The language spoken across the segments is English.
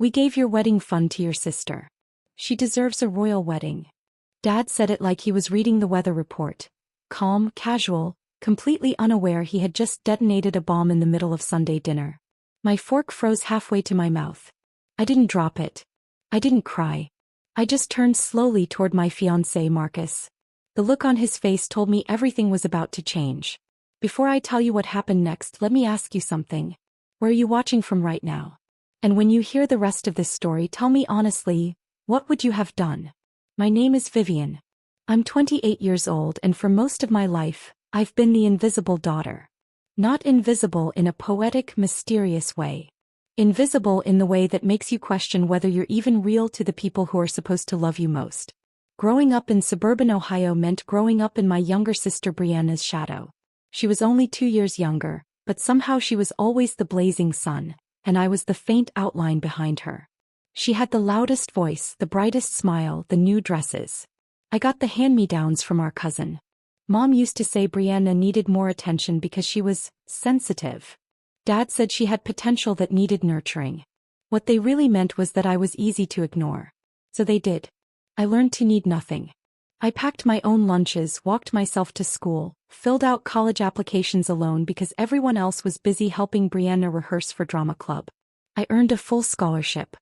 We gave your wedding fund to your sister. She deserves a royal wedding. Dad said it like he was reading the weather report. Calm, casual, completely unaware he had just detonated a bomb in the middle of Sunday dinner. My fork froze halfway to my mouth. I didn't drop it. I didn't cry. I just turned slowly toward my fiancé Marcus. The look on his face told me everything was about to change. Before I tell you what happened next, let me ask you something. Where are you watching from right now? And when you hear the rest of this story, tell me honestly, what would you have done? My name is Vivian. I'm 28 years old, and for most of my life, I've been the invisible daughter. Not invisible in a poetic, mysterious way. Invisible in the way that makes you question whether you're even real to the people who are supposed to love you most. Growing up in suburban Ohio meant growing up in my younger sister Brianna's shadow. She was only 2 years younger, but somehow she was always the blazing sun, and I was the faint outline behind her. She had the loudest voice, the brightest smile, the new dresses. I got the hand-me-downs from our cousin. Mom used to say Brianna needed more attention because she was sensitive. Dad said she had potential that needed nurturing. What they really meant was that I was easy to ignore. So they did. I learned to need nothing. I packed my own lunches, walked myself to school, filled out college applications alone because everyone else was busy helping Brianna rehearse for drama club. I earned a full scholarship.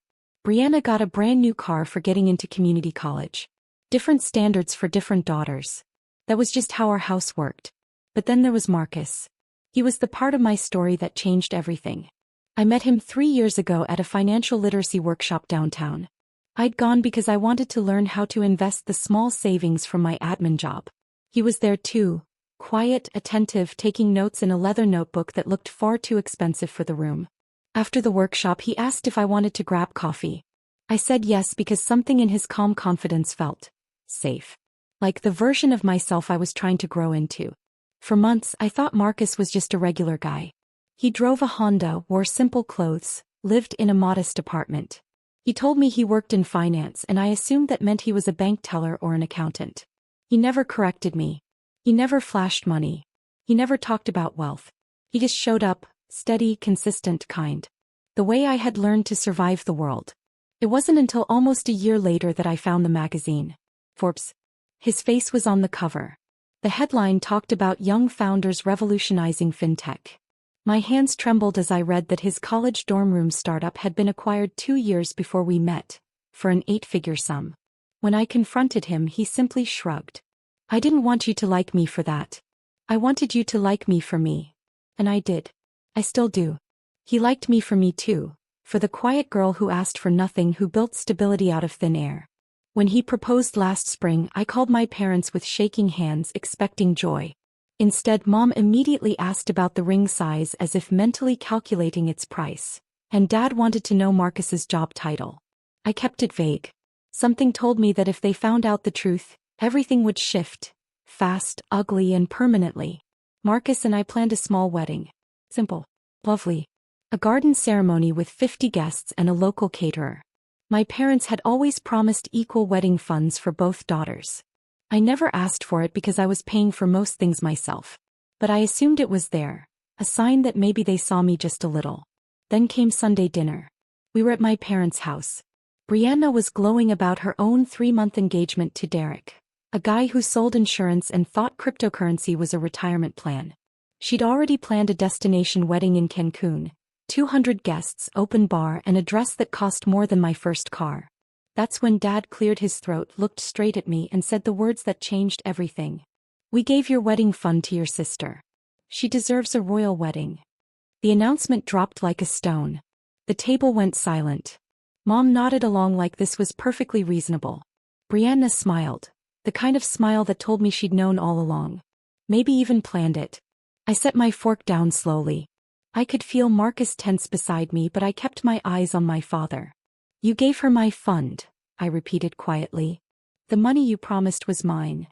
Brianna got a brand new car for getting into community college. Different standards for different daughters. That was just how our house worked. But then there was Marcus. He was the part of my story that changed everything. I met him 3 years ago at a financial literacy workshop downtown. I'd gone because I wanted to learn how to invest the small savings from my admin job. He was there too, quiet, attentive, taking notes in a leather notebook that looked far too expensive for the room. After the workshop, he asked if I wanted to grab coffee. I said yes because something in his calm confidence felt safe. Like the version of myself I was trying to grow into. For months, I thought Marcus was just a regular guy. He drove a Honda, wore simple clothes, lived in a modest apartment. He told me he worked in finance, and I assumed that meant he was a bank teller or an accountant. He never corrected me. He never flashed money. He never talked about wealth. He just showed up, steady, consistent, kind. The way I had learned to survive the world. It wasn't until almost a year later that I found the magazine. Forbes. His face was on the cover. The headline talked about young founders revolutionizing fintech. My hands trembled as I read that his college dorm room startup had been acquired 2 years before we met, for an 8-figure sum. When I confronted him, he simply shrugged. I didn't want you to like me for that. I wanted you to like me for me. And I did. I still do. He liked me for me too, for the quiet girl who asked for nothing, who built stability out of thin air. When he proposed last spring, I called my parents with shaking hands, expecting joy. Instead, Mom immediately asked about the ring size as if mentally calculating its price. And Dad wanted to know Marcus's job title. I kept it vague. Something told me that if they found out the truth, everything would shift. Fast, ugly, and permanently. Marcus and I planned a small wedding. Simple. Lovely. A garden ceremony with 50 guests and a local caterer. My parents had always promised equal wedding funds for both daughters. I never asked for it because I was paying for most things myself. But I assumed it was there, a sign that maybe they saw me just a little. Then came Sunday dinner. We were at my parents' house. Brianna was glowing about her own 3-month engagement to Derek, a guy who sold insurance and thought cryptocurrency was a retirement plan. She'd already planned a destination wedding in Cancun, 200 guests, open bar, and a dress that cost more than my first car. That's when Dad cleared his throat, looked straight at me, and said the words that changed everything. We gave your wedding fund to your sister. She deserves a royal wedding. The announcement dropped like a stone. The table went silent. Mom nodded along like this was perfectly reasonable. Brianna smiled, the kind of smile that told me she'd known all along. Maybe even planned it. I set my fork down slowly. I could feel Marcus tense beside me, but I kept my eyes on my father. You gave her my fund, I repeated quietly. The money you promised was mine.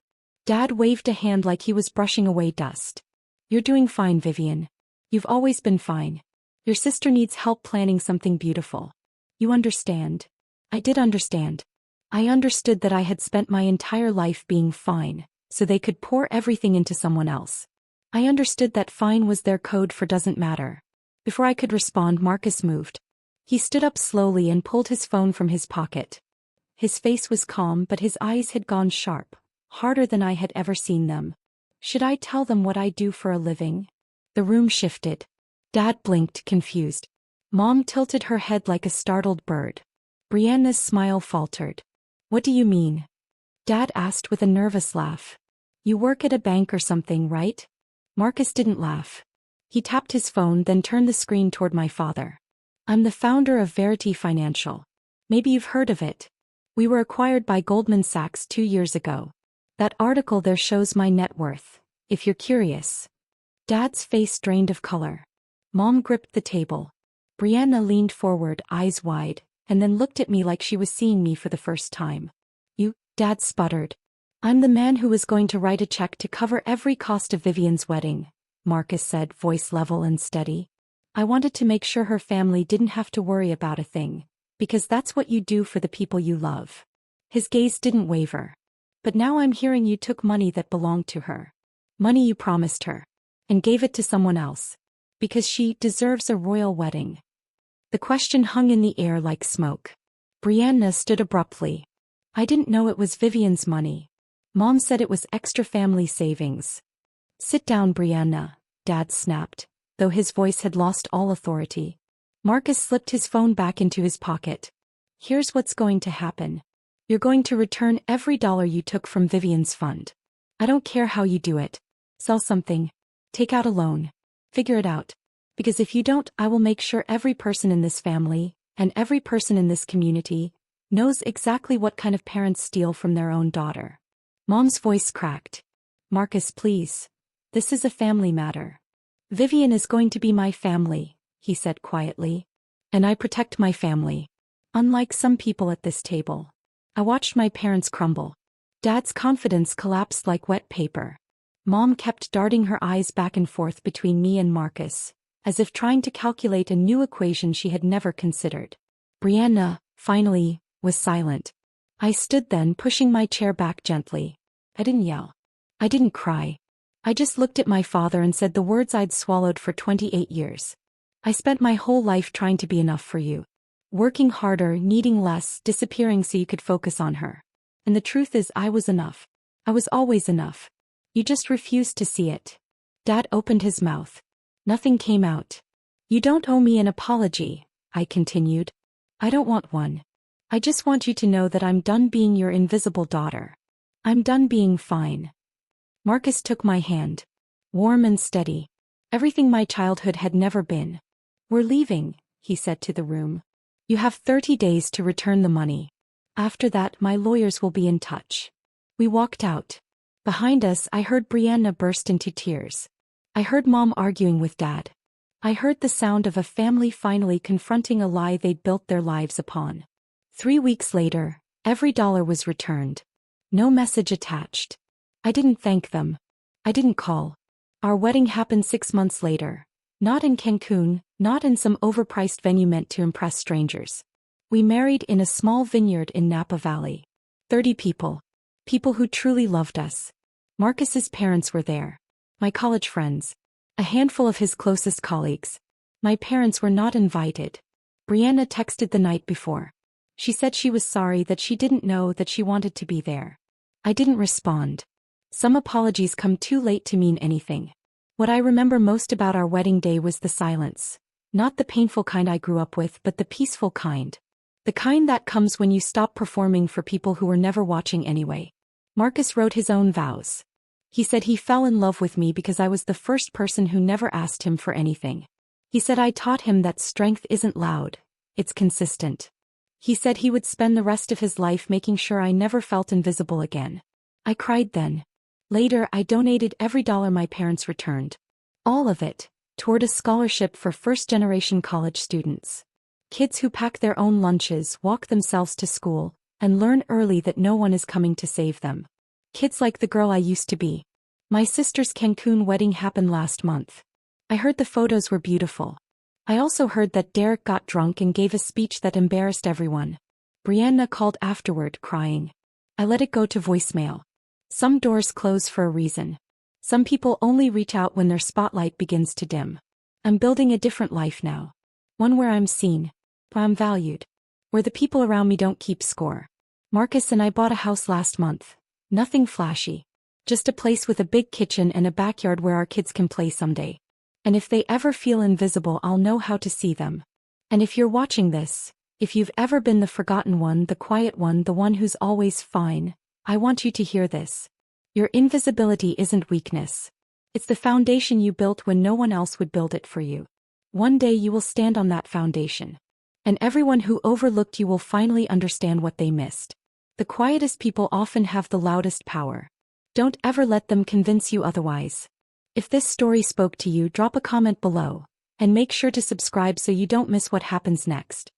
Dad waved a hand like he was brushing away dust. You're doing fine, Vivian. You've always been fine. Your sister needs help planning something beautiful. You understand. I did understand. I understood that I had spent my entire life being fine, so they could pour everything into someone else. I understood that fine was their code for doesn't matter. Before I could respond, Marcus moved. He stood up slowly and pulled his phone from his pocket. His face was calm, but his eyes had gone sharp, harder than I had ever seen them. Should I tell them what I do for a living? The room shifted. Dad blinked, confused. Mom tilted her head like a startled bird. Brianna's smile faltered. What do you mean? Dad asked with a nervous laugh. You work at a bank or something, right? Marcus didn't laugh. He tapped his phone, then turned the screen toward my father. I'm the founder of Verity Financial. Maybe you've heard of it. We were acquired by Goldman Sachs 2 years ago. That article there shows my net worth, if you're curious. Dad's face drained of color. Mom gripped the table. Brianna leaned forward, eyes wide, and then looked at me like she was seeing me for the first time. You, Dad sputtered. I'm the man who was going to write a check to cover every cost of Vivian's wedding, Marcus said, voice level and steady. I wanted to make sure her family didn't have to worry about a thing, because that's what you do for the people you love. His gaze didn't waver. But now I'm hearing you took money that belonged to her. Money you promised her. And gave it to someone else. Because she deserves a royal wedding. The question hung in the air like smoke. Brianna stood abruptly. I didn't know it was Vivian's money. Mom said it was extra family savings. Sit down, Brianna, Dad snapped, though his voice had lost all authority. Marcus slipped his phone back into his pocket. Here's what's going to happen. You're going to return every dollar you took from Vivian's fund. I don't care how you do it. Sell something. Take out a loan. Figure it out. Because if you don't, I will make sure every person in this family, and every person in this community, knows exactly what kind of parents steal from their own daughter. Mom's voice cracked. Marcus, please. This is a family matter. Vivian is going to be my family, he said quietly. And I protect my family. Unlike some people at this table. I watched my parents crumble. Dad's confidence collapsed like wet paper. Mom kept darting her eyes back and forth between me and Marcus, as if trying to calculate a new equation she had never considered. Brianna, finally, was silent. I stood then, pushing my chair back gently. I didn't yell. I didn't cry. I just looked at my father and said the words I'd swallowed for 28 years. I spent my whole life trying to be enough for you. Working harder, needing less, disappearing so you could focus on her. And the truth is I was enough. I was always enough. You just refused to see it. Dad opened his mouth. Nothing came out. You don't owe me an apology, I continued. I don't want one. I just want you to know that I'm done being your invisible daughter. I'm done being fine. Marcus took my hand. Warm and steady. Everything my childhood had never been. We're leaving, he said to the room. You have 30 days to return the money. After that, my lawyers will be in touch. We walked out. Behind us, I heard Brianna burst into tears. I heard Mom arguing with Dad. I heard the sound of a family finally confronting a lie they'd built their lives upon. 3 weeks later, every dollar was returned. No message attached. I didn't thank them. I didn't call. Our wedding happened 6 months later. Not in Cancun, not in some overpriced venue meant to impress strangers. We married in a small vineyard in Napa Valley. 30 people. People who truly loved us. Marcus's parents were there. My college friends. A handful of his closest colleagues. My parents were not invited. Brianna texted the night before. She said she was sorry that she didn't know that she wanted to be there. I didn't respond. Some apologies come too late to mean anything. What I remember most about our wedding day was the silence. Not the painful kind I grew up with, but the peaceful kind. The kind that comes when you stop performing for people who were never watching anyway. Marcus wrote his own vows. He said he fell in love with me because I was the first person who never asked him for anything. He said I taught him that strength isn't loud, it's consistent. He said he would spend the rest of his life making sure I never felt invisible again. I cried then. Later, I donated every dollar my parents returned. All of it, toward a scholarship for first-generation college students. Kids who pack their own lunches, walk themselves to school, and learn early that no one is coming to save them. Kids like the girl I used to be. My sister's Cancun wedding happened last month. I heard the photos were beautiful. I also heard that Derek got drunk and gave a speech that embarrassed everyone. Brianna called afterward, crying. I let it go to voicemail. Some doors close for a reason. Some people only reach out when their spotlight begins to dim. I'm building a different life now. One where I'm seen. I'm valued. Where the people around me don't keep score. Marcus and I bought a house last month. Nothing flashy. Just a place with a big kitchen and a backyard where our kids can play someday. And if they ever feel invisible, I'll know how to see them. And if you're watching this, if you've ever been the forgotten one, the quiet one, the one who's always fine, I want you to hear this. Your invisibility isn't weakness. It's the foundation you built when no one else would build it for you. One day you will stand on that foundation. And everyone who overlooked you will finally understand what they missed. The quietest people often have the loudest power. Don't ever let them convince you otherwise. If this story spoke to you, drop a comment below, and make sure to subscribe so you don't miss what happens next.